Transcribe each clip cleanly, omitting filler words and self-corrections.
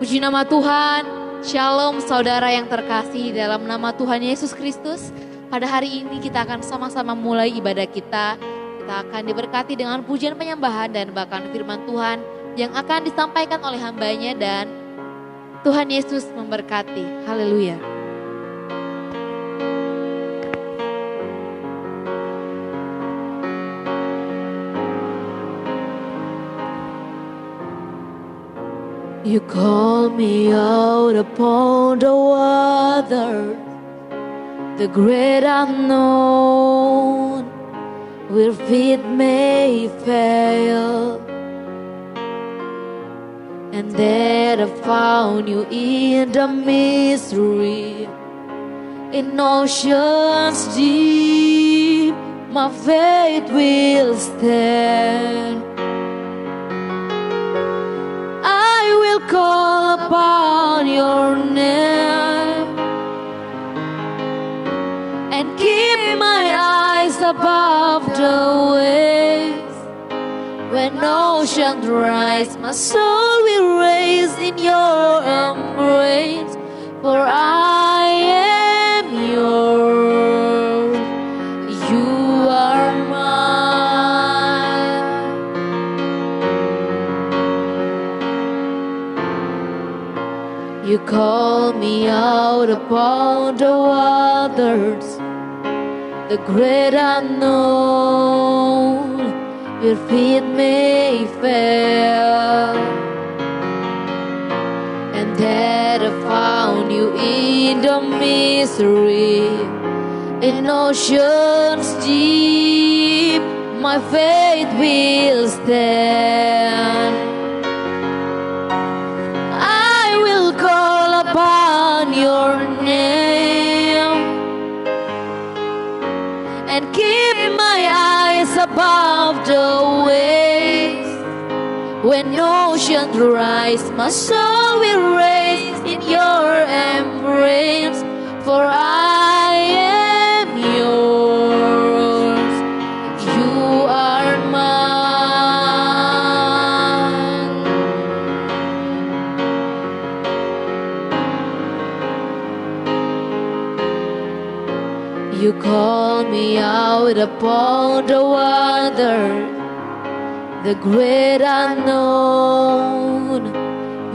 Puji nama Tuhan, Shalom saudara yang terkasih dalam nama Tuhan Yesus Kristus. Pada hari ini kita akan sama-sama mulai ibadah kita. Kita akan diberkati dengan pujian penyembahan dan bahkan firman Tuhan yang akan disampaikan oleh hambanya dan Tuhan Yesus memberkati. Haleluya. You call me out upon the water, the great unknown, where feet may fail. And there I found you in the mystery, in oceans deep, my faith will stand. I will call upon your name and keep my eyes above the waves. When oceans rise, my soul will raise in your embrace, for I am yours, you are mine. You call me out upon the waters, the great unknown, your feet may fail. And there I found you in the mystery, in oceans deep, my faith will stand. I will call upon your name and keep my eyes above the waves. When oceans rise, my soul will raise in your embrace, for I am yours, you are mine. You call me out upon the water, the great unknown,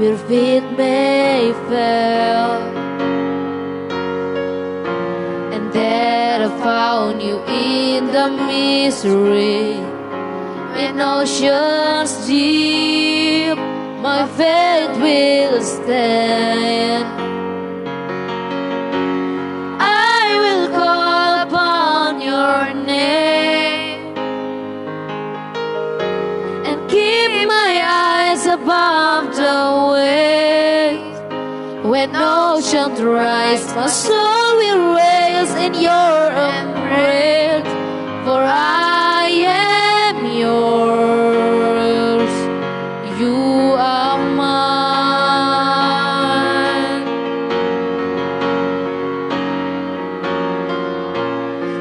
where feet may fail. And there I found you in the mystery, in oceans deep, my faith will stand. I will call upon your name and keep my eyes above the waves. When oceans rise, my soul will raise in your embrace, for I am yours, you are mine.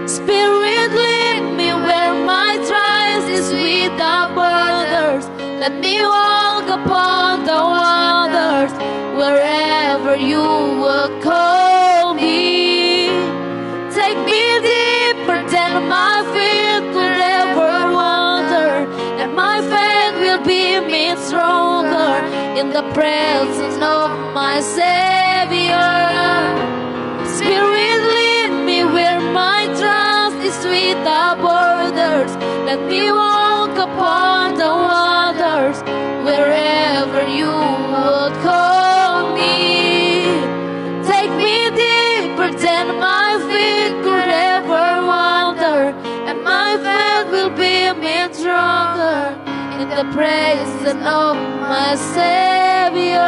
Spirit, lead me where my trust is without borders. Let me walk upon the waters, wherever you will call me. Take me deeper than my feet could ever wander, and my faith will be made stronger in the presence of my Savior. Spirit, lead me where my trust is without borders. Let me walk upon the waters, wherever you would call me. Take me deeper than my feet could ever wander, and my faith will be made stronger in the presence of my Savior.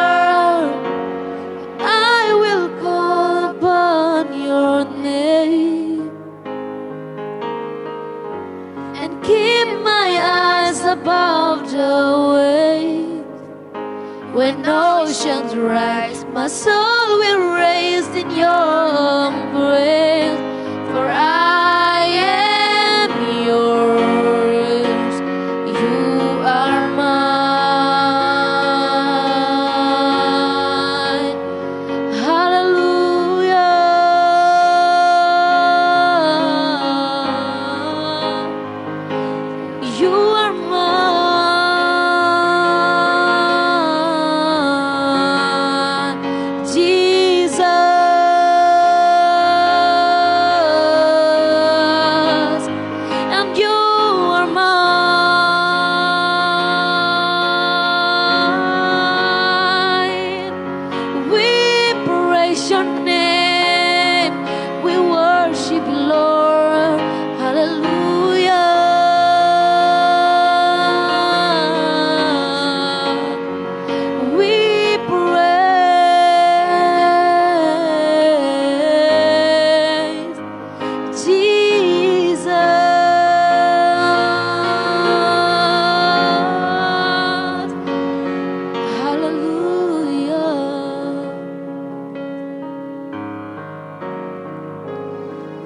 I will call upon your name and keep my eyes above the waves. When oceans rise, my soul will raise in your embrace, for I am yours, you are mine.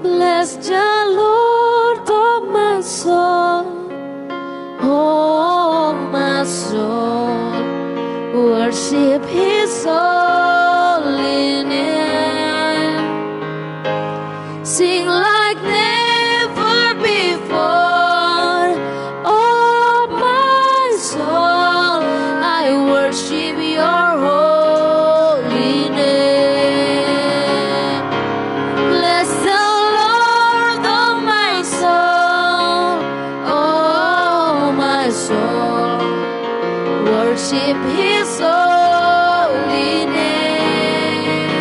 Bless the Lord, oh my soul, oh my soul, worship His holy name. Sing like never before, oh my soul, I worship Your holy name. Bless the Lord, oh my soul, oh my soul, worship His holy name.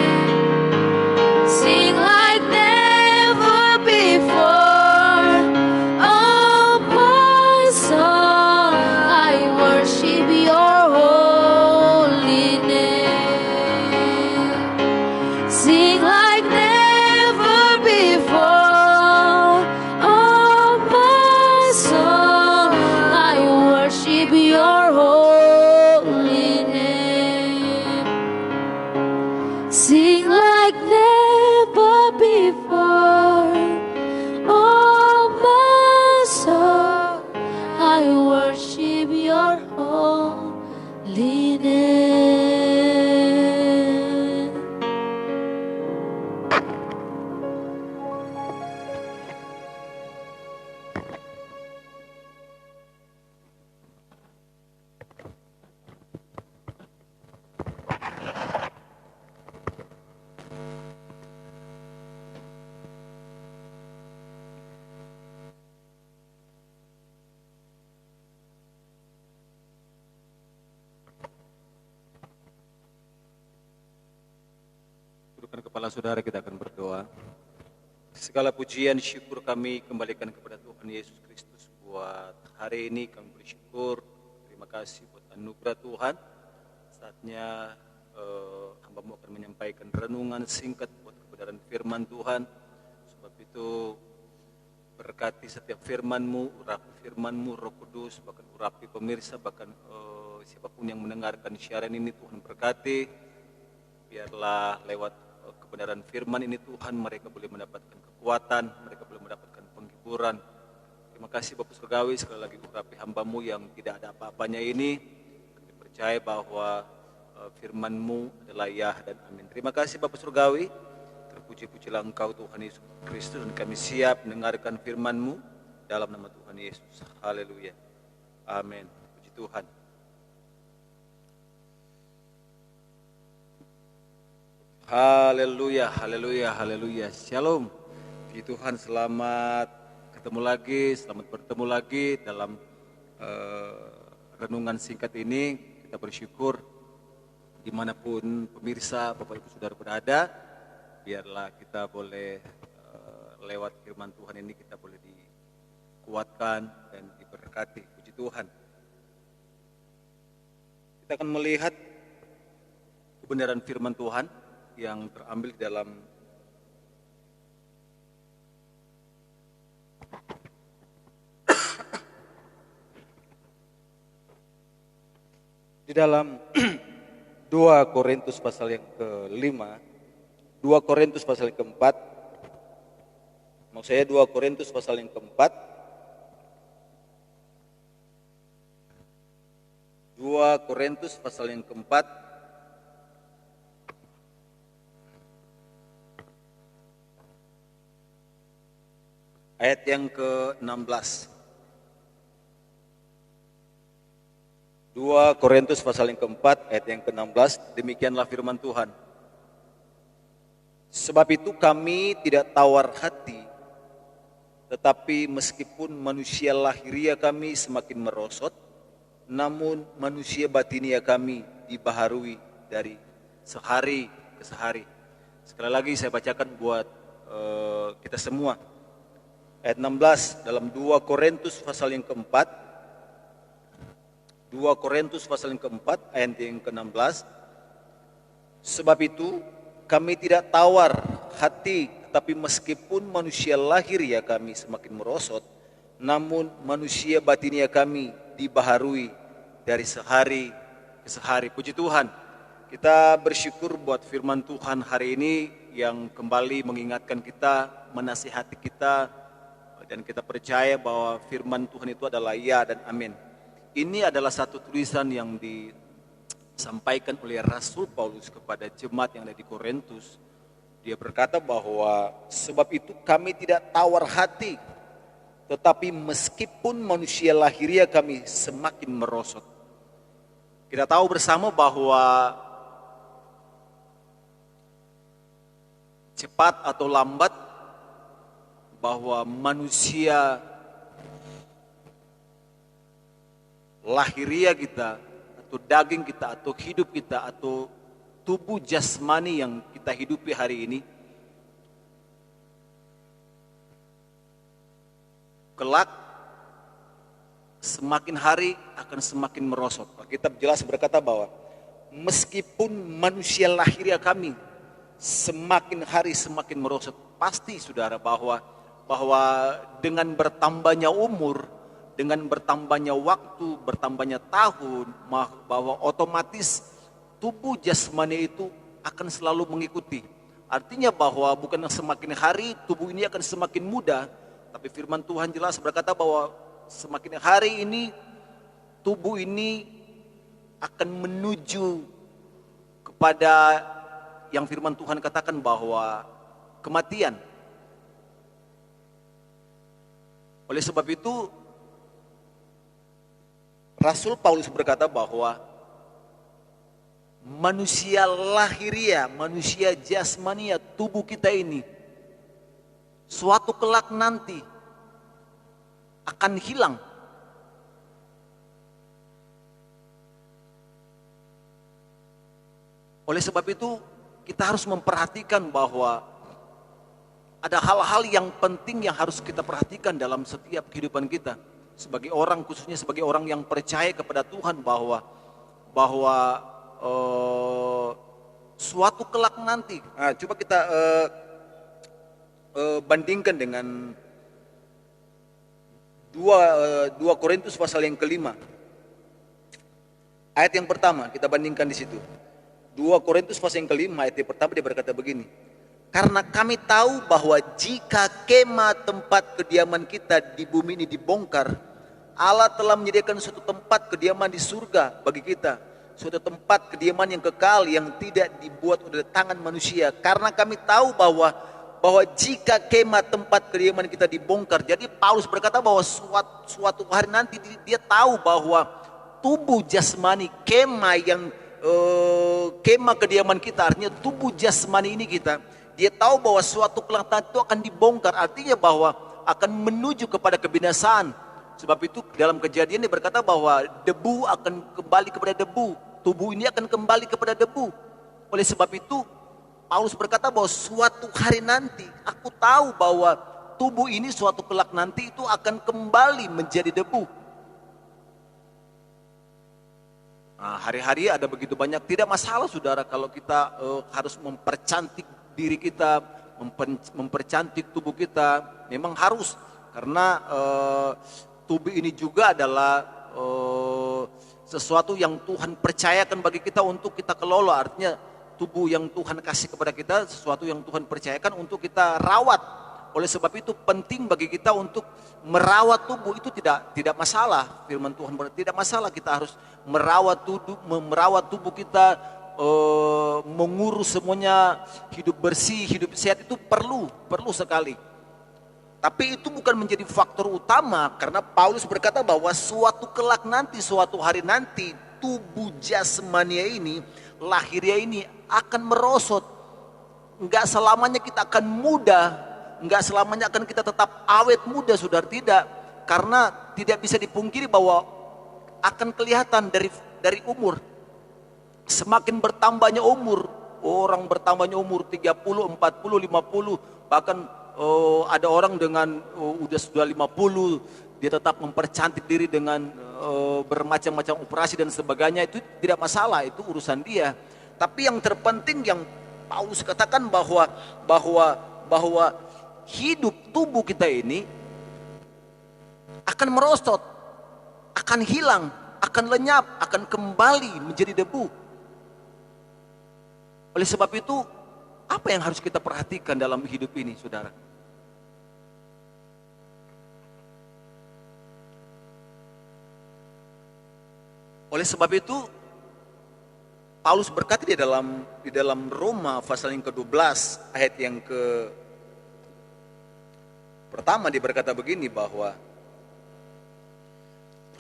Sing like never before, oh my soul, I worship Your holy name. Sing like never before, oh my soul, I worship Your holy name. Sing like never before, oh my soul, I worship Your holy name. Tundukkan kepala saudara, kita akan berdoa. Segala pujian syukur kami kembalikan kepada Tuhan Yesus Kristus buat hari ini. Kami bersyukur, terima kasih buat anugerah Tuhan. Saatnya hamba-Mu akan menyampaikan renungan singkat buat kebenaran firman Tuhan. Sebab itu berkati setiap firman-Mu, urapi firman-Mu, Roh Kudus, bahkan urapi pemirsa, bahkan siapapun yang mendengarkan siaran ini, Tuhan berkati. Biarlah lewat kebenaran firman ini Tuhan, mereka boleh mendapatkan kekuatan, mereka boleh mendapatkan penghiburan. Terima kasih Bapak Surgawi, sekali lagi urapi hamba-Mu yang tidak ada apa-apanya ini. Kami percaya bahwa firman-Mu adalah ya dan amin. Terima kasih Bapak Surgawi, terpuji-pujilah Engkau Tuhan Yesus Kristus, dan kami siap mendengarkan firman-Mu dalam nama Tuhan Yesus. Haleluya. Amin. Puji Tuhan. Haleluya, haleluya, haleluya. Shalom. Puji Tuhan, selamat ketemu lagi, selamat bertemu lagi dalam renungan singkat ini. Kita bersyukur dimanapun pemirsa, Bapak Ibu Saudara berada, biarlah kita boleh lewat firman Tuhan ini kita boleh dikuatkan dan diberkati. Puji Tuhan. Kita akan melihat kebenaran firman Tuhan yang terambil di dalam 2 Korintus pasal yang ke-5, 2 Korintus pasal yang ke-4, maksud saya 2 Korintus pasal yang ke-4, 2 Korintus pasal yang ke-4, ayat yang ke-16. 2 Korintus pasal yang keempat ayat yang ke-16, demikianlah firman Tuhan. Sebab itu kami tidak tawar hati, tetapi meskipun manusia lahiria kami semakin merosot, namun manusia batinia kami dibaharui dari sehari ke sehari. Sekali lagi saya bacakan buat kita semua. Ayat 16 dalam 2 Korintus pasal yang keempat. 2 Korintus pasal yang keempat ayat yang ke-16. Sebab itu kami tidak tawar hati, tetapi meskipun manusia lahir ya kami semakin merosot, namun manusia batinia kami dibaharui dari sehari ke sehari. Puji Tuhan, kita bersyukur buat firman Tuhan hari ini yang kembali mengingatkan kita, menasihati kita, dan kita percaya bahwa firman Tuhan itu adalah ya dan amin. Ini adalah satu tulisan yang disampaikan oleh Rasul Paulus kepada jemaat yang ada di Korintus. Dia berkata bahwa sebab itu kami tidak tawar hati, tetapi meskipun manusia lahiria kami semakin merosot. Kita tahu bersama bahwa cepat atau lambat, bahwa manusia lahiria kita, atau daging kita, atau hidup kita, atau tubuh jasmani yang kita hidupi hari ini, kelak semakin hari akan semakin merosot. Alkitab jelas berkata bahwa meskipun manusia lahiria kami semakin hari semakin merosot, pasti saudara bahwa dengan bertambahnya umur, dengan bertambahnya waktu, bertambahnya tahun, bahwa otomatis tubuh jasmani itu akan selalu mengikuti. Artinya bahwa bukan semakin hari tubuh ini akan semakin muda, tapi firman Tuhan jelas berkata bahwa semakin hari ini tubuh ini akan menuju kepada yang firman Tuhan katakan bahwa kematian. Oleh sebab itu Rasul Paulus berkata bahwa manusia lahiria, manusia jasmania, tubuh kita ini suatu kelak nanti akan hilang. Oleh sebab itu kita harus memperhatikan bahwa ada hal-hal yang penting yang harus kita perhatikan dalam setiap kehidupan kita. Sebagai orang, khususnya sebagai orang yang percaya kepada Tuhan bahwa suatu kelak nanti. Nah, coba kita bandingkan dengan 2 Korintus pasal yang kelima. Ayat yang pertama kita bandingkan di situ. 2 Korintus pasal yang kelima ayat yang pertama dia berkata begini. Karena kami tahu bahwa jika kemah tempat kediaman kita di bumi ini dibongkar, Allah telah menyediakan suatu tempat kediaman di surga bagi kita. Suatu tempat kediaman yang kekal yang tidak dibuat oleh tangan manusia. Karena kami tahu bahwa jika kemah tempat kediaman kita dibongkar. Jadi Paulus berkata bahwa suatu hari nanti dia tahu bahwa tubuh jasmani kemah yang kemah kediaman kita, artinya tubuh jasmani ini kita, dia tahu bahwa suatu kelak itu akan dibongkar, artinya bahwa akan menuju kepada kebinasaan. Sebab itu dalam Kejadian dia berkata bahwa debu akan kembali kepada debu, tubuh ini akan kembali kepada debu. Oleh sebab itu Paulus berkata bahwa suatu hari nanti aku tahu bahwa tubuh ini suatu kelak nanti itu akan kembali menjadi debu. Nah, hari-hari ada begitu banyak, tidak masalah saudara kalau kita harus mempercantik diri kita, mempercantik tubuh kita, memang harus, karena tubuh ini juga adalah sesuatu yang Tuhan percayakan bagi kita untuk kita kelola. Artinya tubuh yang Tuhan kasih kepada kita, sesuatu yang Tuhan percayakan untuk kita rawat. Oleh sebab itu penting bagi kita untuk merawat tubuh itu tidak masalah. Firman Tuhan berkata tidak masalah, kita harus merawat tubuh kita, mengurus semuanya, hidup bersih, hidup sehat itu perlu sekali. Tapi itu bukan menjadi faktor utama, karena Paulus berkata bahwa suatu kelak nanti, suatu hari nanti tubuh jasmania ini, lahiriah ini akan merosot. Enggak selamanya kita akan muda, enggak selamanya akan kita tetap awet muda, saudara, tidak. Karena tidak bisa dipungkiri bahwa akan kelihatan dari umur. Semakin bertambahnya umur, orang bertambahnya umur 30, 40, 50, bahkan ada orang dengan sudah 50, dia tetap mempercantik diri dengan bermacam-macam operasi dan sebagainya. Itu tidak masalah, itu urusan dia. Tapi yang terpenting yang Paulus katakan bahwa hidup tubuh kita ini akan merosot, akan hilang, akan lenyap, akan kembali menjadi debu. Oleh sebab itu, apa yang harus kita perhatikan dalam hidup ini, saudara? Oleh sebab itu, Paulus berkata di dalam Roma pasal yang ke-12 ayat yang pertama, dia berkata begini, bahwa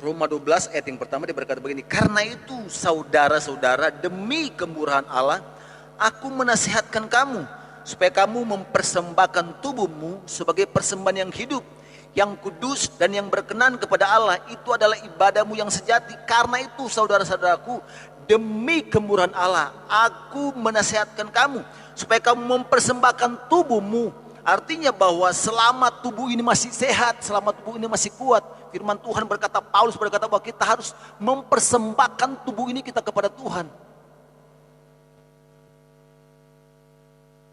Roma 12 ayat yang pertama dia berkata begini, karena itu saudara-saudara, demi kemurahan Allah, aku menasihatkan kamu supaya kamu mempersembahkan tubuhmu sebagai persembahan yang hidup, yang kudus dan yang berkenan kepada Allah. Itu adalah ibadahmu yang sejati. Karena itu saudara-saudaraku, demi kemurahan Allah, aku menasihatkan kamu supaya kamu mempersembahkan tubuhmu. Artinya bahwa selama tubuh ini masih sehat, selama tubuh ini masih kuat, firman Tuhan berkata, Paulus berkata bahwa kita harus mempersembahkan tubuh ini kita kepada Tuhan.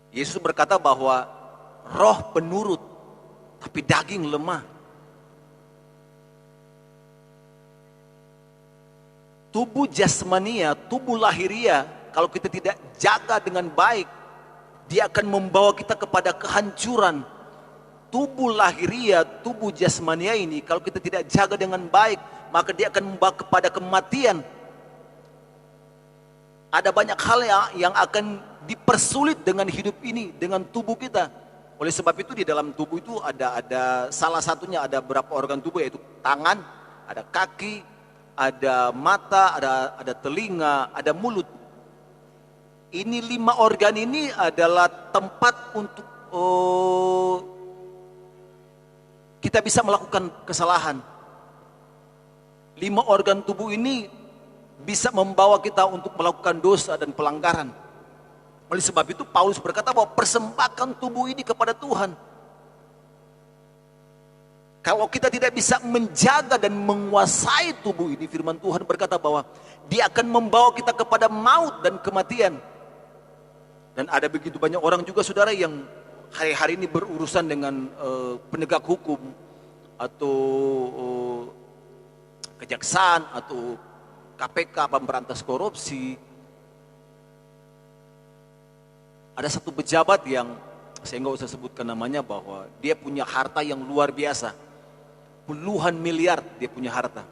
Yesus berkata bahwa roh penurut, tapi daging lemah. Tubuh jasmania, tubuh lahiriah, kalau kita tidak jaga dengan baik, dia akan membawa kita kepada kehancuran. Tubuh lahiriah, tubuh jasmania ini, kalau kita tidak jaga dengan baik, maka dia akan membawa kepada kematian. Ada banyak hal yang akan dipersulit dengan hidup ini, dengan tubuh kita. Oleh sebab itu di dalam tubuh itu ada salah satunya, ada beberapa organ tubuh, yaitu tangan, ada kaki, ada mata, ada telinga, ada mulut. Ini 5 organ ini adalah tempat untuk kita bisa melakukan kesalahan. 5 organ tubuh ini bisa membawa kita untuk melakukan dosa dan pelanggaran. Oleh sebab itu Paulus berkata bahwa persembahkan tubuh ini kepada Tuhan. Kalau kita tidak bisa menjaga dan menguasai tubuh ini, firman Tuhan berkata bahwa dia akan membawa kita kepada maut dan kematian. Dan ada begitu banyak orang juga, saudara, yang hari-hari ini berurusan dengan penegak hukum atau kejaksaan atau KPK, pemberantas korupsi. Ada satu pejabat yang saya nggak usah sebutkan namanya, bahwa dia punya harta yang luar biasa. Puluhan miliar dia punya harta.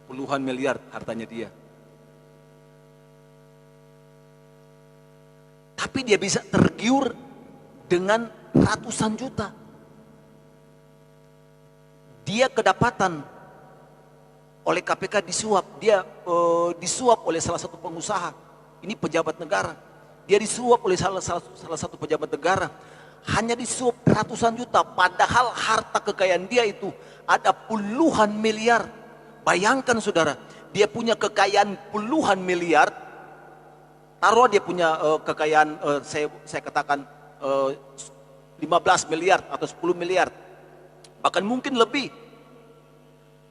Puluhan miliar hartanya dia. Tapi dia bisa tergiur dengan ratusan juta. Dia kedapatan oleh KPK disuap. Dia disuap oleh salah satu pengusaha. Ini pejabat negara. Dia disuap oleh salah satu pejabat negara. Hanya disuap ratusan juta. Padahal harta kekayaan dia itu ada puluhan miliar. Bayangkan, saudara, dia punya kekayaan puluhan miliar. Taruh dia punya kekayaan, saya katakan 15 miliar atau 10 miliar. Bahkan mungkin lebih.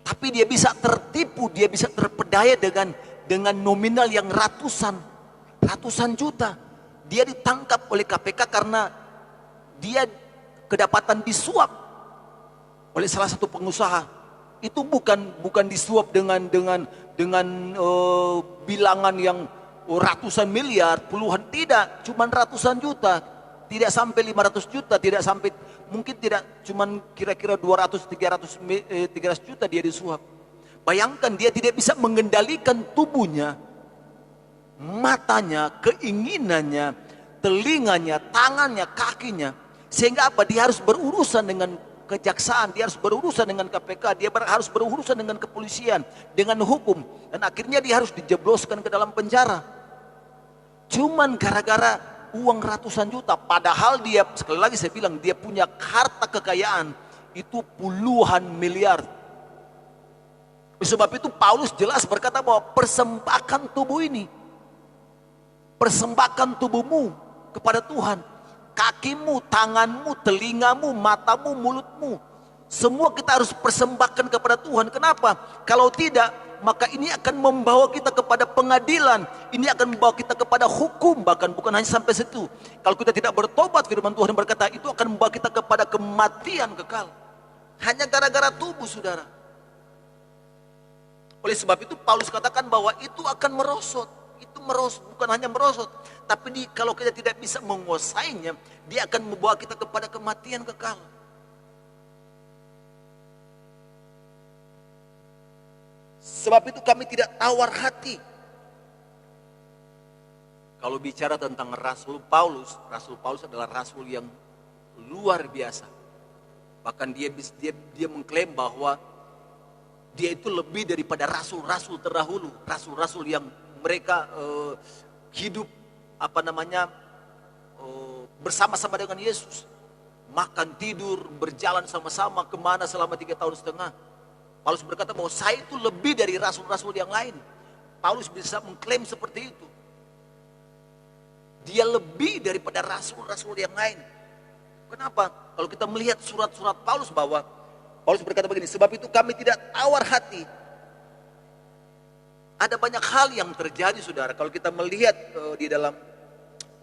Tapi dia bisa tertipu, dia bisa terpedaya dengan nominal yang ratusan juta. Dia ditangkap oleh KPK karena dia kedapatan disuap oleh salah satu pengusaha. Itu bukan disuap dengan bilangan yang ratusan miliar, puluhan, tidak, cuman ratusan juta. Tidak sampai 500 juta, tidak sampai, mungkin tidak, cuman kira-kira 200-300 juta dia disuap. Bayangkan, dia tidak bisa mengendalikan tubuhnya, matanya, keinginannya, telinganya, tangannya, kakinya. Sehingga apa? Dia harus berurusan dengan kejaksaan, dia harus berurusan dengan KPK, dia harus berurusan dengan kepolisian, dengan hukum, dan akhirnya dia harus dijebloskan ke dalam penjara. Cuman gara-gara uang ratusan juta, padahal dia, sekali lagi saya bilang, dia punya harta kekayaan itu puluhan miliar. Sebab itu Paulus jelas berkata bahwa persembahkan tubuh ini, persembahkan tubuhmu kepada Tuhan. Kakimu, tanganmu, telingamu, matamu, mulutmu, semua kita harus persembahkan kepada Tuhan. Kenapa? Kalau tidak, maka ini akan membawa kita kepada pengadilan. Ini akan membawa kita kepada hukum. Bahkan bukan hanya sampai situ. Kalau kita tidak bertobat, firman Tuhan berkata, itu akan membawa kita kepada kematian kekal. Hanya gara-gara tubuh, saudara. Oleh sebab itu Paulus katakan bahwa itu akan merosot. Itu merosot, bukan hanya merosot, tapi kalau kita tidak bisa menguasainya, dia akan membawa kita kepada kematian kekal. Sebab itu kami tidak tawar hati. Kalau bicara tentang Rasul Paulus adalah rasul yang luar biasa. Bahkan dia mengklaim bahwa dia itu lebih daripada rasul-rasul terdahulu, rasul-rasul yang mereka hidup bersama-sama dengan Yesus, makan tidur berjalan sama-sama kemana selama 3 tahun setengah. Paulus berkata bahwa saya itu lebih dari rasul-rasul yang lain. Paulus bisa mengklaim seperti itu. Dia lebih daripada rasul-rasul yang lain. Kenapa? Kalau kita melihat surat-surat Paulus, bahwa Paulus berkata begini, sebab itu kami tidak tawar hati. Ada banyak hal yang terjadi, saudara. Kalau kita melihat di dalam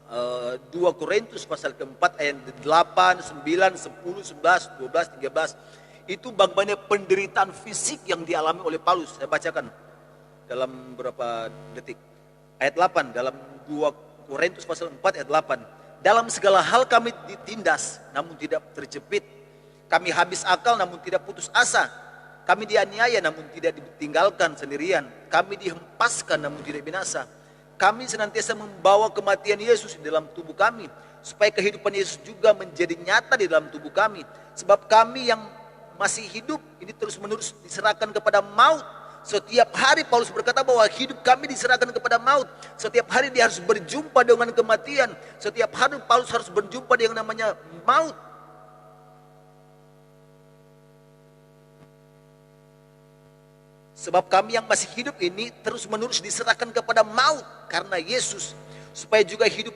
2 Korintus pasal keempat ayat 8, 9, 10, 11, 12, 13. Itu bagaimana penderitaan fisik yang dialami oleh Paulus. Saya bacakan dalam beberapa detik. Ayat 8 dalam 2 Korintus pasal 4 ayat 8. Dalam segala hal kami ditindas namun tidak terjepit. Kami habis akal namun tidak putus asa. Kami dianiaya namun tidak ditinggalkan sendirian. Kami dihempaskan namun tidak binasa. Kami senantiasa membawa kematian Yesus di dalam tubuh kami, supaya kehidupan Yesus juga menjadi nyata di dalam tubuh kami. Sebab kami yang masih hidup ini terus menerus diserahkan kepada maut. Setiap hari Paulus berkata bahwa hidup kami diserahkan kepada maut. Setiap hari dia harus berjumpa dengan kematian. Setiap hari Paulus harus berjumpa dengan namanya maut. Sebab kami yang masih hidup ini terus menerus diserahkan kepada maut karena Yesus, supaya juga hidup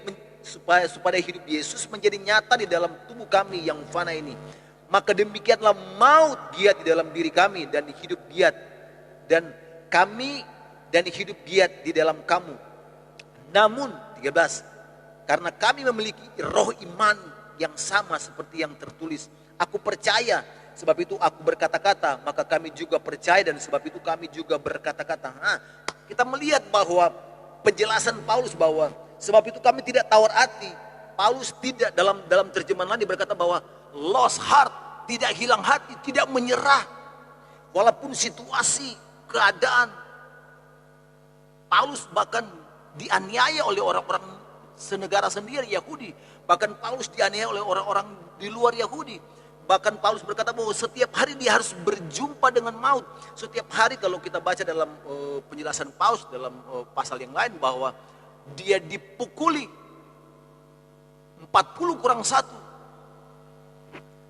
Yesus menjadi nyata di dalam tubuh kami yang fana ini. Maka demikianlah maut giat di dalam diri kami dan hidup giat, dan kami dan hidup giat di dalam kamu. Namun 13, karena kami memiliki roh iman yang sama seperti yang tertulis, aku percaya, sebab itu aku berkata-kata, maka kami juga percaya, dan sebab itu kami juga berkata-kata. Kita melihat bahwa penjelasan Paulus bahwa sebab itu kami tidak tawar hati. Paulus tidak, dalam terjemahan lain berkata bahwa lost heart, tidak hilang hati, tidak menyerah. Walaupun situasi, keadaan, Paulus bahkan dianiaya oleh orang-orang senegara sendiri, Yahudi. Bahkan Paulus dianiaya oleh orang-orang di luar Yahudi. Bahkan Paulus berkata bahwa setiap hari dia harus berjumpa dengan maut. Setiap hari kalau kita baca dalam penjelasan Paulus dalam pasal yang lain bahwa dia dipukuli 40+1.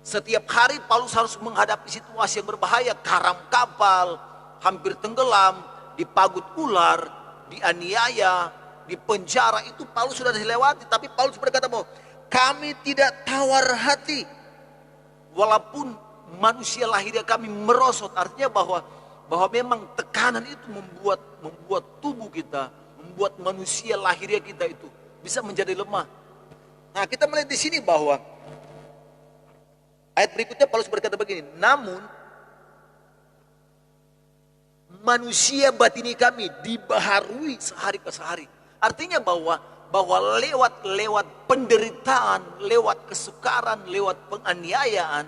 Setiap hari Paulus harus menghadapi situasi yang berbahaya, karam kapal, hampir tenggelam, dipagut ular, dianiaya, dipenjara. Itu Paulus sudah dilewati, tapi Paulus berkata bahwa kami tidak tawar hati. Walaupun manusia lahirnya kami merosot, artinya bahwa memang tekanan itu membuat tubuh kita, membuat manusia lahirnya kita itu bisa menjadi lemah. Nah, kita melihat di sini bahwa ayat berikutnya Paulus berkata begini, namun manusia batini kami dibaharui sehari ke sehari. Artinya bahwa lewat penderitaan, lewat kesukaran, lewat penganiayaan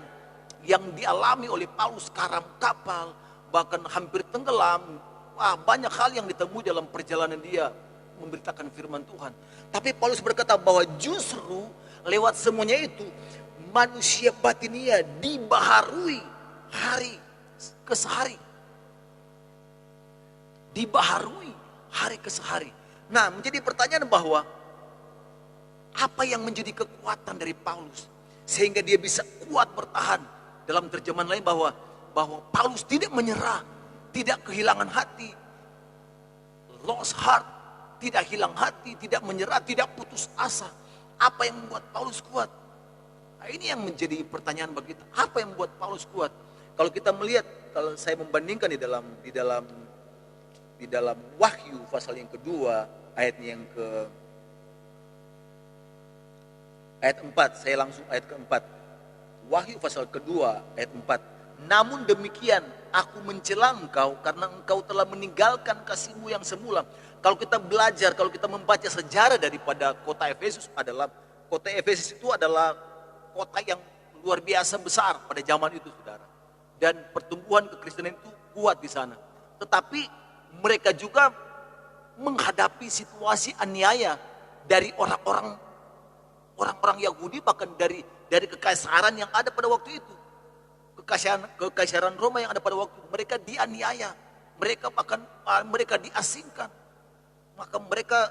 yang dialami oleh Paulus, karam kapal, bahkan hampir tenggelam. Banyak hal yang ditemui dalam perjalanan dia memberitakan firman Tuhan. Tapi Paulus berkata bahwa justru lewat semuanya itu manusia batinia dibaharui hari ke sehari. Dibaharui hari ke sehari. Nah, menjadi pertanyaan bahwa apa yang menjadi kekuatan dari Paulus sehingga dia bisa kuat bertahan. Dalam terjemahan lain bahwa Paulus tidak menyerah, tidak kehilangan hati, lost heart, tidak hilang hati, tidak menyerah, tidak putus asa. Apa yang membuat Paulus kuat? Nah, ini yang menjadi pertanyaan bagi kita. Apa yang membuat Paulus kuat? Kalau kita melihat, kalau saya membandingkan di dalam Wahyu pasal yang kedua, ayatnya yang ayat 4, saya langsung ayat keempat. Wahyu pasal kedua ayat 4. Namun demikian aku mencela engkau karena engkau telah meninggalkan kasihmu yang semula. Kalau kita belajar, kalau kita membaca sejarah daripada kota Efesus itu adalah kota yang luar biasa besar pada zaman itu, saudara. Dan pertumbuhan kekristenan itu kuat di sana. Tetapi mereka juga menghadapi situasi aniaya dari orang-orang Yahudi, bahkan dari kekaisaran yang ada pada waktu itu. Kekaisaran Roma yang ada pada waktu itu. Mereka dianiaya, mereka diasingkan. Maka mereka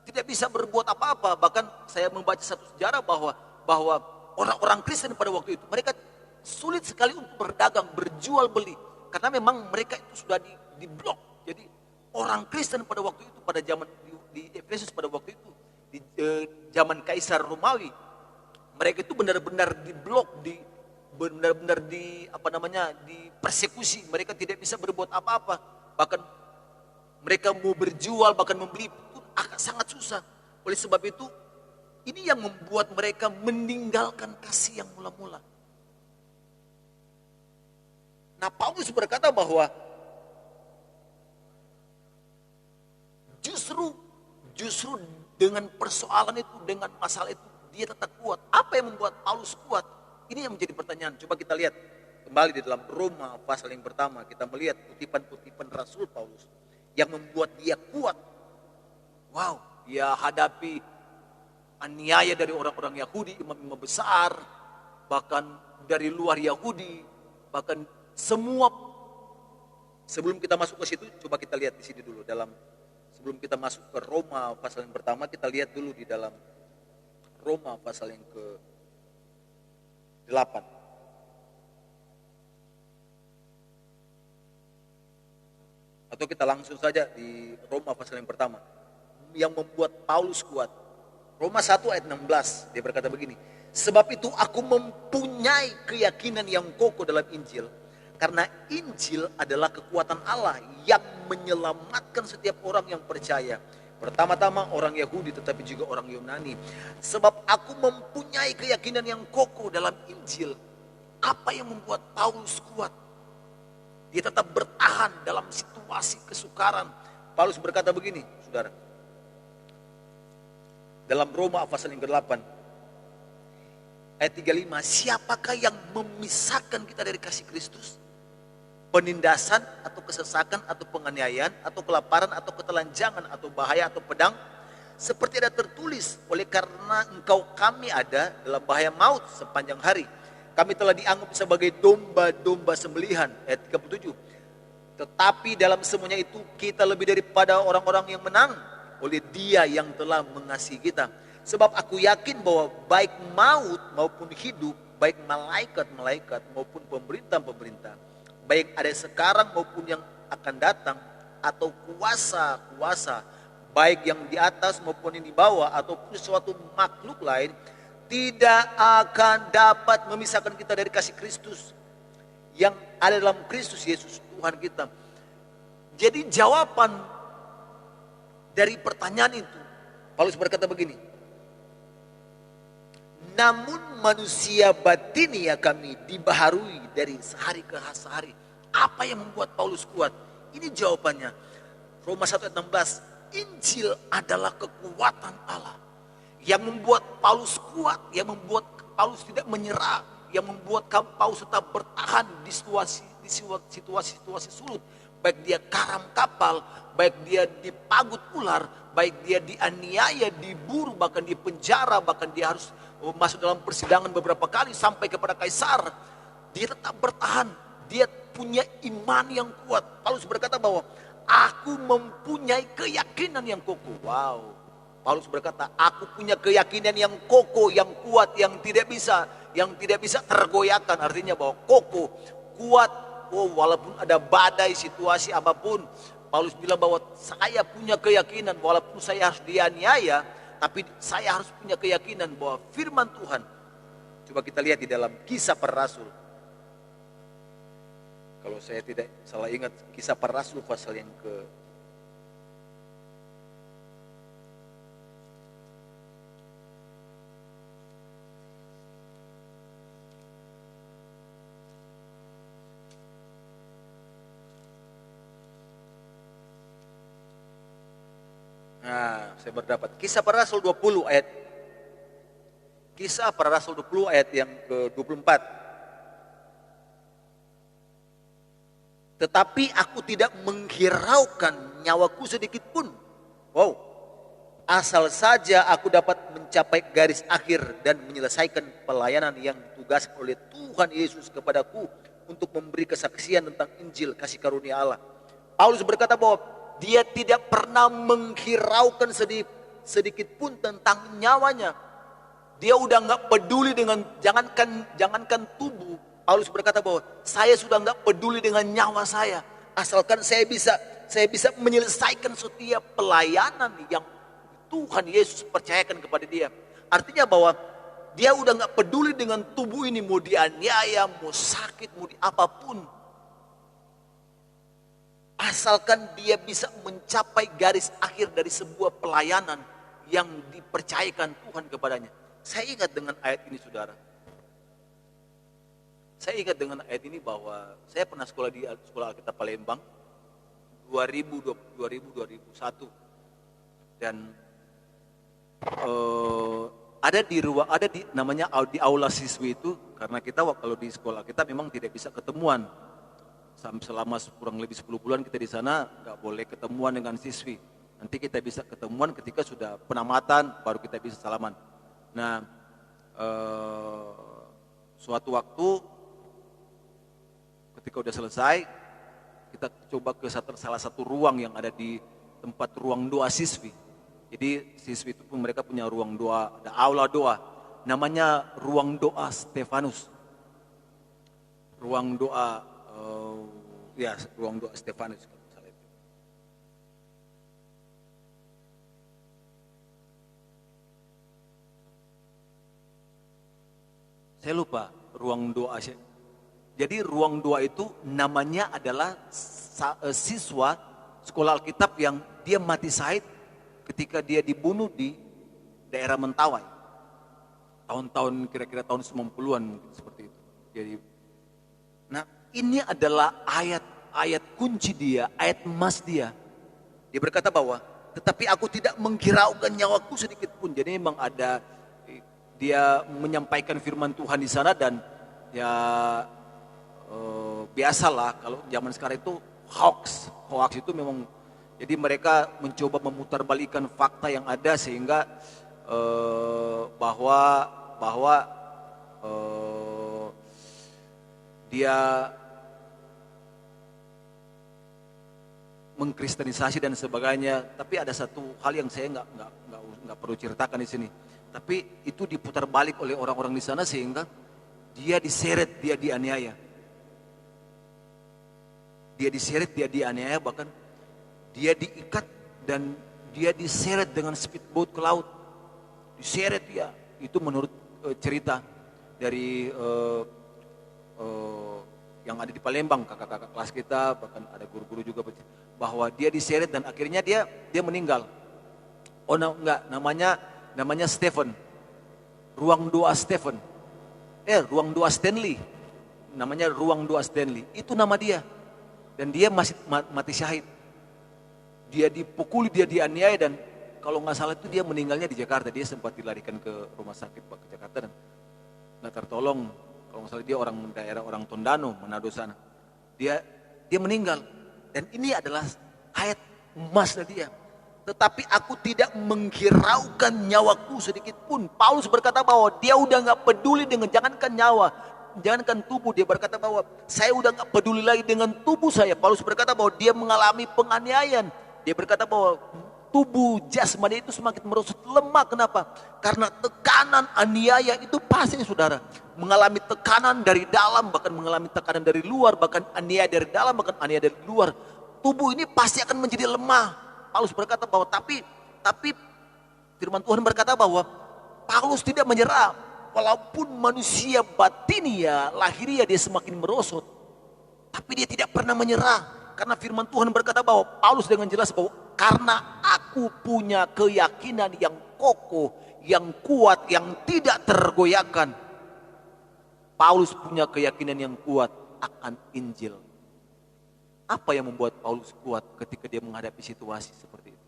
tidak bisa berbuat apa-apa. Bahkan saya membaca satu sejarah bahwa orang-orang Kristen pada waktu itu mereka sulit sekali untuk berdagang, berjual beli, karena memang mereka itu sudah diblok. Jadi orang Kristen pada waktu itu, pada zaman di Efesus pada waktu itu, di zaman Kaisar Romawi, mereka itu benar-benar diblok, benar-benar dipersekusi. Mereka tidak bisa berbuat apa-apa. Bahkan mereka mau berjual, bahkan membeli itu sangat susah. Oleh sebab itu, ini yang membuat mereka meninggalkan kasih yang mula-mula. Nah, Paulus berkata bahwa justru dengan persoalan itu, dengan masalah itu, dia tetap kuat. Apa yang membuat Paulus kuat? Ini yang menjadi pertanyaan. Coba kita lihat kembali di dalam Roma pasal yang pertama. Kita melihat kutipan-kutipan Rasul Paulus yang membuat dia kuat. Wow, dia hadapi aniaya dari orang-orang Yahudi, imam-imam besar, bahkan dari luar Yahudi, bahkan semua. Sebelum kita masuk ke situ, coba kita lihat di sini dulu. Sebelum kita masuk ke Roma pasal yang pertama, kita lihat dulu di dalam Roma pasal yang ke-8. Atau kita langsung saja di Roma pasal yang pertama. Yang membuat Paulus kuat. Roma 1 ayat 16, dia berkata begini. Sebab itu aku mempunyai keyakinan yang kokoh dalam Injil. Karena Injil adalah kekuatan Allah yang menyelamatkan setiap orang yang percaya. Pertama-tama orang Yahudi tetapi juga orang Yunani. Sebab aku mempunyai keyakinan yang kokoh dalam Injil. Apa yang membuat Paulus kuat? Dia tetap bertahan dalam situasi kesukaran. Paulus berkata begini, saudara. Dalam Roma pasal yang ke-8 ayat 35, siapakah yang memisahkan kita dari kasih Kristus? Penindasan atau kesesakan atau penganiayaan atau kelaparan atau ketelanjangan atau bahaya atau pedang? Seperti ada tertulis, oleh karena engkau kami ada dalam bahaya maut sepanjang hari. Kami telah dianggap sebagai domba-domba sembelihan. Ayat 37. Tetapi dalam semuanya itu kita lebih daripada orang-orang yang menang oleh Dia yang telah mengasihi kita. Sebab aku yakin bahwa baik maut maupun hidup, baik malaikat-malaikat maupun pemerintah-pemerintah, baik ada sekarang maupun yang akan datang, atau kuasa-kuasa, baik yang di atas maupun yang di bawah, ataupun suatu makhluk lain, tidak akan dapat memisahkan kita dari kasih Kristus yang ada dalam Kristus Yesus Tuhan kita. Jadi jawaban dari pertanyaan itu, Paulus berkata begini. Namun manusia batinia kami dibaharui dari sehari ke sehari. Apa yang membuat Paulus kuat? Ini jawabannya. Roma 1 ayat 16. Injil adalah kekuatan Allah. Yang membuat Paulus kuat, yang membuat Paulus tidak menyerah, yang membuat Paulus tetap bertahan di situasi sulit. Baik dia karam kapal, baik dia dipagut ular, baik dia dianiaya, diburu, bahkan di penjara, bahkan dia harus masuk dalam persidangan beberapa kali sampai kepada kaisar. Dia tetap bertahan. Dia punya iman yang kuat. Paulus berkata bahwa aku mempunyai keyakinan yang kokoh. Wow. Paulus berkata, aku punya keyakinan yang kokoh, yang kuat, yang tidak bisa tergoyahkan. Artinya bahwa kokoh, kuat, walaupun ada badai, situasi apapun. Paulus bilang bahwa saya punya keyakinan walaupun saya harus dianiaya, tapi saya harus punya keyakinan bahwa firman Tuhan. Coba kita lihat di dalam Kisah Para Rasul. Kalau saya tidak salah ingat, Kisah Para Rasul pasal yang ke saya berdapat Kisah Para Rasul 20 ayat Kisah Para Rasul 20 ayat yang ke-24. Tetapi aku tidak menghiraukan nyawaku sedikit pun. Wow. Asal saja aku dapat mencapai garis akhir dan menyelesaikan pelayanan yang ditugaskan oleh Tuhan Yesus kepadaku untuk memberi kesaksian tentang Injil kasih karunia Allah. Paulus berkata bahwa dia tidak pernah menghiraukan sedikit pun tentang nyawanya. Dia udah nggak peduli dengan jangankan tubuh. Paulus berkata bahwa saya sudah nggak peduli dengan nyawa saya, asalkan saya bisa menyelesaikan setiap pelayanan yang Tuhan Yesus percayakan kepada dia. Artinya bahwa dia udah nggak peduli dengan tubuh ini, mau dianiaya, mau sakit, mau apapun. Asalkan dia bisa mencapai garis akhir dari sebuah pelayanan yang dipercayakan Tuhan kepadanya. Saya ingat dengan ayat ini, saudara. Saya ingat dengan ayat ini bahwa saya pernah sekolah di Sekolah Alkitab Palembang 2001 dan ada di namanya di aula siswi itu, karena kita kalau di sekolah kita memang tidak bisa ketemuan selama kurang lebih 10 bulan kita di sana, nggak boleh ketemuan dengan siswi. Nanti kita bisa ketemuan ketika sudah penamatan, baru kita bisa salaman. Nah, suatu waktu ketika udah selesai, kita coba ke salah satu ruang yang ada di tempat ruang doa siswi. Jadi siswi itu pun mereka punya ruang doa, ada aula doa. Namanya ruang doa Stefanus. Ruang doa, ruang doa Stefanus. Saya lupa ruang doa. Jadi ruang doa itu namanya adalah siswa sekolah Alkitab yang dia mati syahid ketika dia dibunuh di daerah Mentawai. Tahun-tahun kira-kira tahun 90-an seperti itu. Jadi, nah ini adalah ayat kunci dia, ayat emas dia. Dia berkata bahwa tetapi aku tidak menghiraukan nyawaku sedikit pun. Jadi memang ada dia menyampaikan firman Tuhan di sana dan ya biasalah kalau zaman sekarang itu hoax itu memang, jadi mereka mencoba memutarbalikkan fakta yang ada sehingga bahwa dia mengkristenisasi dan sebagainya. Tapi ada satu hal yang saya nggak perlu ceritakan di sini. Tapi itu diputar balik oleh orang-orang di sana sehingga dia diseret, dia dianiaya. Dia diseret, dia dianiaya, bahkan dia diikat dan dia diseret dengan speedboat ke laut. Diseret dia, itu menurut cerita dari yang ada di Palembang, kakak-kakak kelas kita, bahkan ada guru-guru juga, bahwa dia diseret dan akhirnya dia meninggal. Oh enggak, namanya Stephen, ruang doa Stephen, ruang doa Stanley, namanya ruang doa Stanley, itu nama dia. Dan dia masih mati syahid. Dia dipukuli, dia dianiaya, dan kalau nggak salah itu dia meninggalnya di Jakarta. Dia sempat dilarikan ke rumah sakit ke Jakarta dan nggak tertolong. Kalau nggak salah dia orang Tondano, Manado sana. Dia meninggal. Dan ini adalah ayat emas dari dia. tetapi aku tidak menghiraukan nyawaku sedikit pun. Paulus berkata bahwa dia udah gak peduli dengan jangankan nyawa, jangankan tubuh. Dia berkata bahwa saya udah gak peduli lagi dengan tubuh saya. Paulus berkata bahwa dia mengalami penganiayaan. Dia berkata bahwa tubuh jasmani itu semakin merosot lemah. Kenapa? Karena tekanan aniaya itu pasti, saudara. Mengalami tekanan dari dalam, bahkan mengalami tekanan dari luar, bahkan aniaya dari dalam, bahkan aniaya dari luar. Tubuh ini pasti akan menjadi lemah. Paulus berkata bahwa tapi firman Tuhan berkata bahwa Paulus tidak menyerah. Walaupun manusia batinia, lahiria dia semakin merosot, tapi dia tidak pernah menyerah. Karena firman Tuhan berkata bahwa Paulus dengan jelas bahwa karena aku punya keyakinan yang kokoh, yang kuat, yang tidak tergoyahkan. Paulus punya keyakinan yang kuat akan Injil. Apa yang membuat Paulus kuat ketika dia menghadapi situasi seperti itu?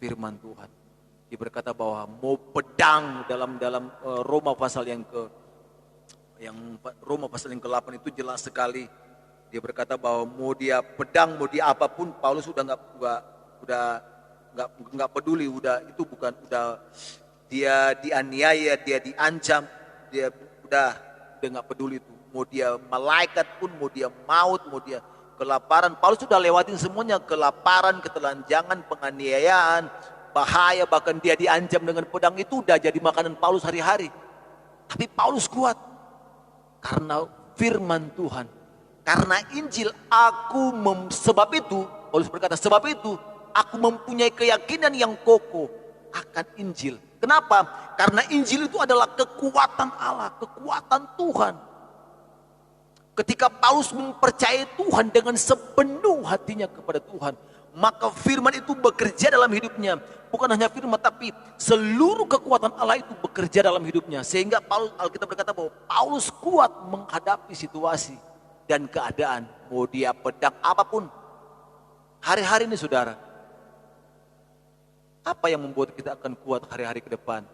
Firman Tuhan. Dia berkata bahwa mau pedang dalam Roma pasal yang ke-8 itu jelas sekali. Dia berkata bahwa mau dia pedang, mau dia apapun, Paulus udah nggak peduli. Dia dianiaya, dia diancam, dia udah nggak peduli itu. Mau dia malaikat pun, mau dia maut, mau dia kelaparan. Paulus sudah lewatin semuanya, kelaparan, ketelanjangan, penganiayaan, bahaya, bahkan dia diancam dengan pedang. Itu udah jadi makanan Paulus hari-hari. Tapi Paulus kuat karena firman Tuhan, karena Injil. Sebab itu Paulus berkata, sebab itu aku mempunyai keyakinan yang kokoh akan Injil. Kenapa? Karena Injil itu adalah kekuatan Allah, kekuatan Tuhan. Ketika Paulus mempercayai Tuhan dengan sepenuh hatinya kepada Tuhan, maka firman itu bekerja dalam hidupnya. Bukan hanya firman, tapi seluruh kekuatan Allah itu bekerja dalam hidupnya. Sehingga Alkitab berkata bahwa Paulus kuat menghadapi situasi dan keadaan. Mau dia pedang apapun. Hari-hari ini, saudara, apa yang membuat kita akan kuat hari-hari ke depan?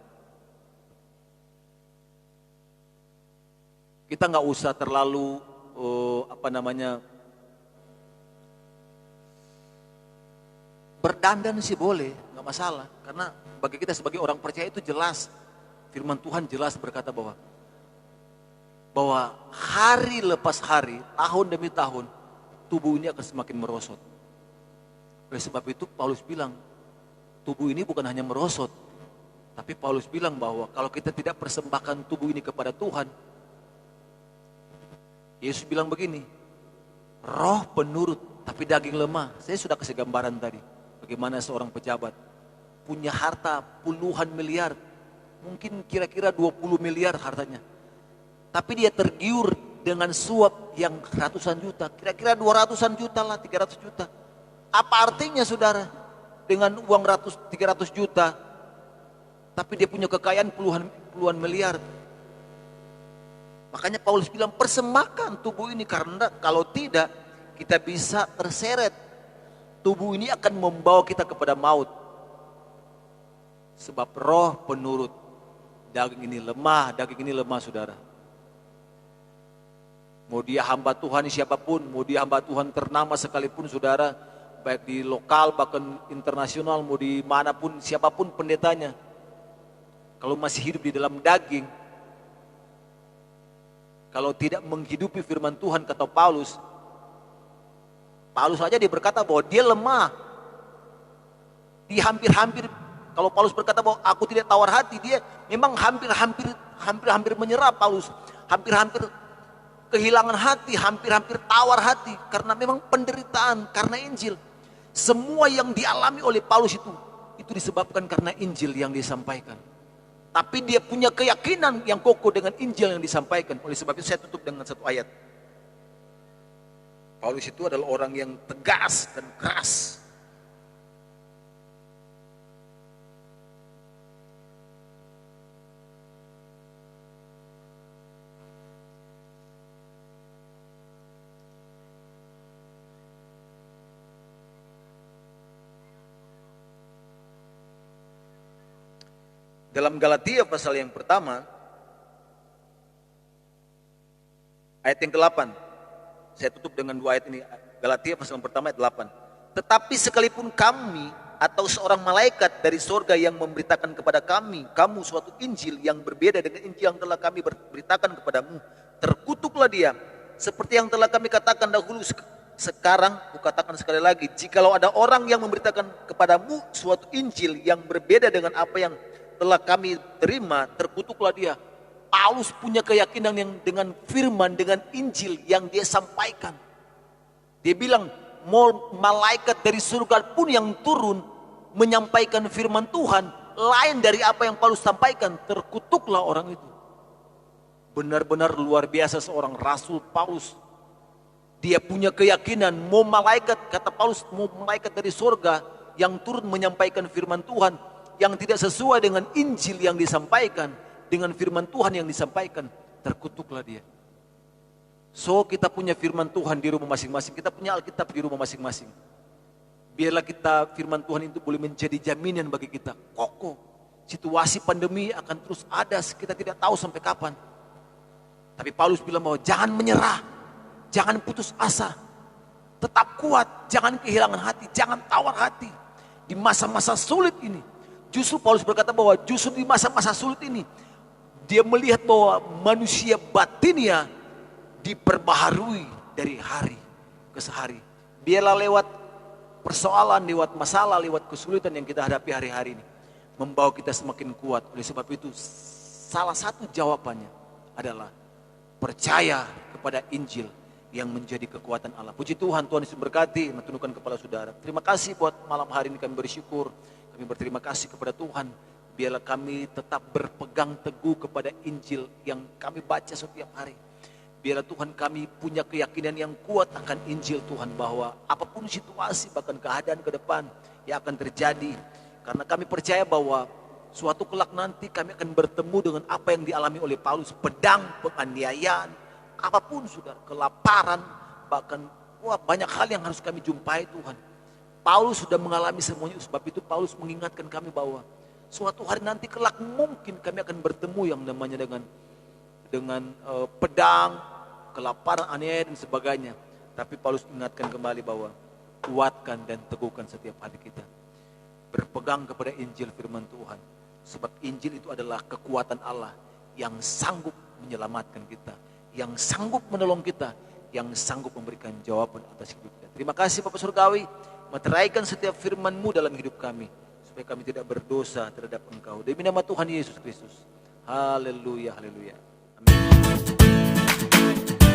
Kita nggak usah terlalu berdandan sih boleh, nggak masalah. Karena bagi kita sebagai orang percaya itu jelas, firman Tuhan jelas berkata bahwa hari lepas hari, tahun demi tahun, tubuh ini akan semakin merosot. Oleh sebab itu Paulus bilang, tubuh ini bukan hanya merosot, tapi Paulus bilang bahwa kalau kita tidak persembahkan tubuh ini kepada Tuhan, Yesus bilang begini, roh penurut tapi daging lemah. Saya sudah kasih gambaran tadi, bagaimana seorang pejabat punya harta puluhan miliar, mungkin kira-kira 20 miliar hartanya, tapi dia tergiur dengan suap yang ratusan juta, kira-kira 200-an juta lah, 300 juta. Apa artinya, saudara? Dengan uang 300 juta, tapi dia punya kekayaan puluhan miliar. Makanya Paulus bilang persembahkan tubuh ini, karena kalau tidak kita bisa terseret. Tubuh ini akan membawa kita kepada maut. Sebab roh penurut, daging ini lemah, saudara. Mau dia hamba Tuhan siapapun, mau dia hamba Tuhan ternama sekalipun, saudara, baik di lokal bahkan internasional, mau di manapun, siapapun pendetanya, kalau masih hidup di dalam daging, kalau tidak menghidupi firman Tuhan, kata Paulus saja dia berkata bahwa dia lemah. Dia hampir-hampir, kalau Paulus berkata bahwa aku tidak tawar hati, dia memang hampir menyerah. Paulus hampir-hampir kehilangan hati, hampir-hampir tawar hati, karena memang penderitaan, karena Injil. Semua yang dialami oleh Paulus itu disebabkan karena Injil yang disampaikan. Tapi dia punya keyakinan yang kokoh dengan Injil yang disampaikan. Oleh sebab itu saya tutup dengan satu ayat. Paulus itu adalah orang yang tegas dan keras. Dalam Galatia pasal yang pertama, ayat yang ke-8. Saya tutup dengan dua ayat ini. Galatia pasal yang pertama ayat 8. Tetapi sekalipun kami atau seorang malaikat dari sorga yang memberitakan kepada kamu suatu Injil yang berbeda dengan Injil yang telah kami beritakan kepadamu, terkutuklah dia. Seperti yang telah kami katakan dahulu, sekarang kukatakan sekali lagi, jikalau ada orang yang memberitakan kepadamu suatu Injil yang berbeda dengan apa yang telah kami terima, terkutuklah dia. Paulus punya keyakinan yang dengan firman, dengan Injil yang dia sampaikan. Dia bilang, mau malaikat dari surga pun yang turun menyampaikan firman Tuhan lain dari apa yang Paulus sampaikan, terkutuklah orang itu. Benar-benar luar biasa seorang rasul Paulus. Dia punya keyakinan mau malaikat, kata Paulus, mau malaikat dari surga yang turun menyampaikan firman Tuhan yang tidak sesuai dengan Injil yang disampaikan, dengan firman Tuhan yang disampaikan, terkutuklah dia. So kita punya firman Tuhan di rumah masing-masing, kita punya Alkitab di rumah masing-masing. Biarlah kita firman Tuhan itu boleh menjadi jaminan bagi kita. Kokoh, situasi pandemi akan terus ada, kita tidak tahu sampai kapan. Tapi Paulus bilang bahwa jangan menyerah, jangan putus asa, tetap kuat, jangan kehilangan hati, jangan tawar hati. Di masa-masa sulit ini, justru Paulus berkata bahwa justru di masa-masa sulit ini, dia melihat bahwa manusia batinnya diperbaharui dari hari ke hari. Biarlah lewat persoalan, lewat masalah, lewat kesulitan yang kita hadapi hari-hari ini, membawa kita semakin kuat. Oleh sebab itu, salah satu jawabannya adalah percaya kepada Injil yang menjadi kekuatan Allah. Puji Tuhan, Tuhan Yesus berkati, menundukkan kepala saudara. Terima kasih buat malam hari ini, kami bersyukur. Kami berterima kasih kepada Tuhan. Biarlah kami tetap berpegang teguh kepada Injil yang kami baca setiap hari. Biarlah Tuhan kami punya keyakinan yang kuat akan Injil Tuhan, bahwa apapun situasi bahkan keadaan ke depan yang akan terjadi, karena kami percaya bahwa suatu kelak nanti kami akan bertemu dengan apa yang dialami oleh Paulus, pedang, penganiayaan, apapun saudara, kelaparan, bahkan banyak hal yang harus kami jumpai Tuhan. Paulus sudah mengalami semuanya, sebab itu Paulus mengingatkan kami bahwa suatu hari nanti kelak mungkin kami akan bertemu yang namanya dengan pedang, kelaparan, aniaya dan sebagainya. Tapi Paulus ingatkan kembali bahwa kuatkan dan teguhkan setiap hati kita, berpegang kepada Injil firman Tuhan. Sebab Injil itu adalah kekuatan Allah yang sanggup menyelamatkan kita, yang sanggup menolong kita, yang sanggup memberikan jawaban atas hidup kita. Terima kasih Bapak Surgawi, meteraikan setiap firman-Mu dalam hidup kami, supaya kami tidak berdosa terhadap Engkau. Demi nama Tuhan Yesus Kristus. Haleluya, haleluya. Amin.